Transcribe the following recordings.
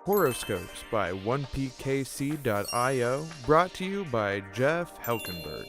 Horoscopes by 1pkc.io, brought to you by Jeff Helkenberg.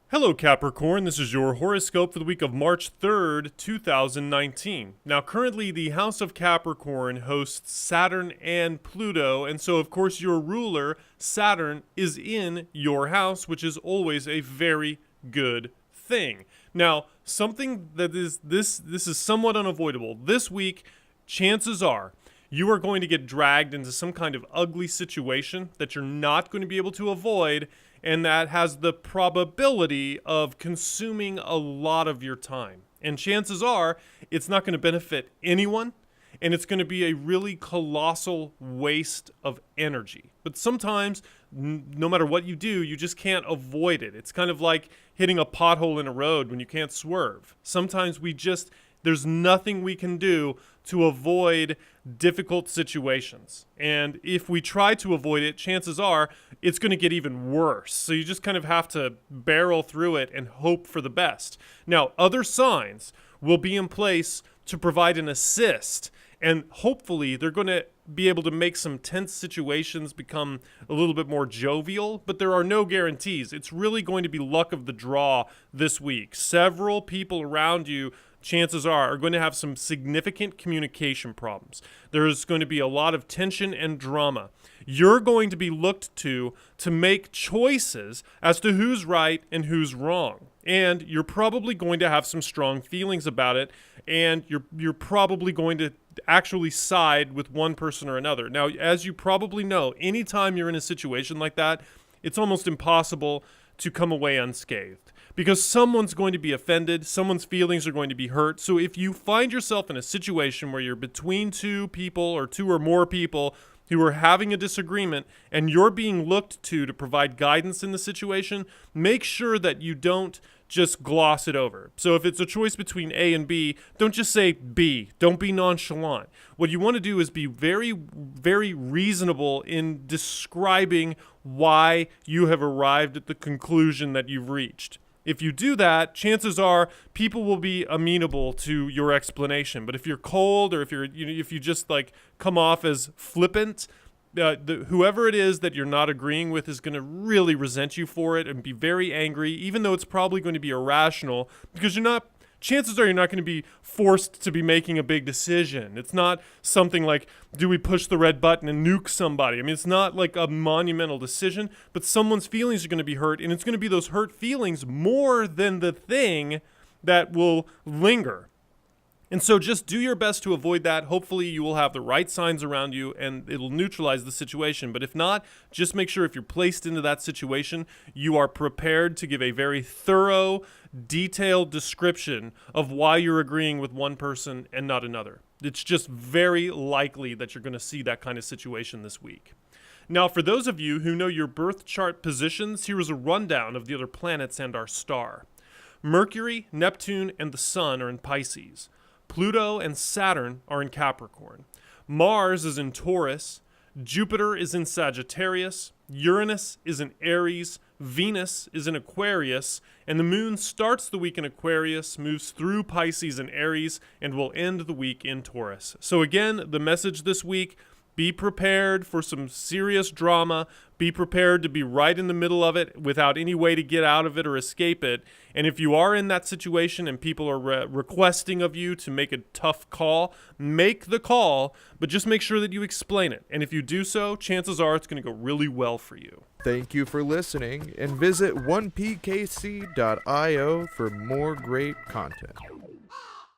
Hello Capricorn, this is your horoscope for the week of March 3rd, 2019. Now currently the House of Capricorn hosts Saturn and Pluto, and so of course your ruler, Saturn, is in your house, which is always a very good thing. Now, something that is this is somewhat unavoidable. This week, chances are you are going to get dragged into some kind of ugly situation that you're not going to be able to avoid, and that has the probability of consuming a lot of your time. And chances are it's not going to benefit anyone, and it's going to be a really colossal waste of energy. But sometimes, no matter what you do, you just can't avoid it. It's kind of like hitting a pothole in a road when you can't swerve. Sometimes there's nothing we can do to avoid difficult situations. And if we try to avoid it, chances are it's going to get even worse. So you just kind of have to barrel through it and hope for the best. Now, other signs will be in place to provide an assist, and hopefully they're going to be able to make some tense situations become a little bit more jovial, but there are no guarantees. It's really going to be luck of the draw this week. Several people around you, chances are going to have some significant communication problems. There's going to be a lot of tension and drama. You're going to be looked to make choices as to who's right and who's wrong. And you're probably going to have some strong feelings about it, and you're probably going to actually side with one person or another. Now, as you probably know, anytime you're in a situation like that, it's almost impossible to come away unscathed, because someone's going to be offended, someone's feelings are going to be hurt. So if you find yourself in a situation where you're between two people or two or more people who are having a disagreement and you're being looked to provide guidance in the situation, make sure that you don't just gloss it over. So if it's a choice between A and B, don't just say B. Don't be nonchalant. What you want to do is be very, very reasonable in describing why you have arrived at the conclusion that you've reached. If you do that, chances are people will be amenable to your explanation. But if you're cold, or if you just like come off as flippant, whoever it is that you're not agreeing with is going to really resent you for it and be very angry, even though it's probably going to be irrational, because chances are you're not going to be forced to be making a big decision. It's not something like, do we push the red button and nuke somebody? I mean, it's not like a monumental decision, but someone's feelings are going to be hurt, and it's going to be those hurt feelings more than the thing that will linger. And so just do your best to avoid that. Hopefully you will have the right signs around you and it'll neutralize the situation. But if not, just make sure if you're placed into that situation, you are prepared to give a very thorough, detailed description of why you're agreeing with one person and not another. It's just very likely that you're going to see that kind of situation this week. Now, for those of you who know your birth chart positions, here is a rundown of the other planets and our star. Mercury, Neptune, and the Sun are in Pisces. Pluto and Saturn are in Capricorn. Mars is in Taurus. Jupiter is in Sagittarius. Uranus is in Aries. Venus is in Aquarius. And the moon starts the week in Aquarius, moves through Pisces and Aries, and will end the week in Taurus. So again, the message this week: be prepared for some serious drama. Be prepared to be right in the middle of it without any way to get out of it or escape it. And if you are in that situation and people are requesting of you to make a tough call, make the call, but just make sure that you explain it. And if you do so, chances are it's going to go really well for you. Thank you for listening, and visit 1pkc.io for more great content.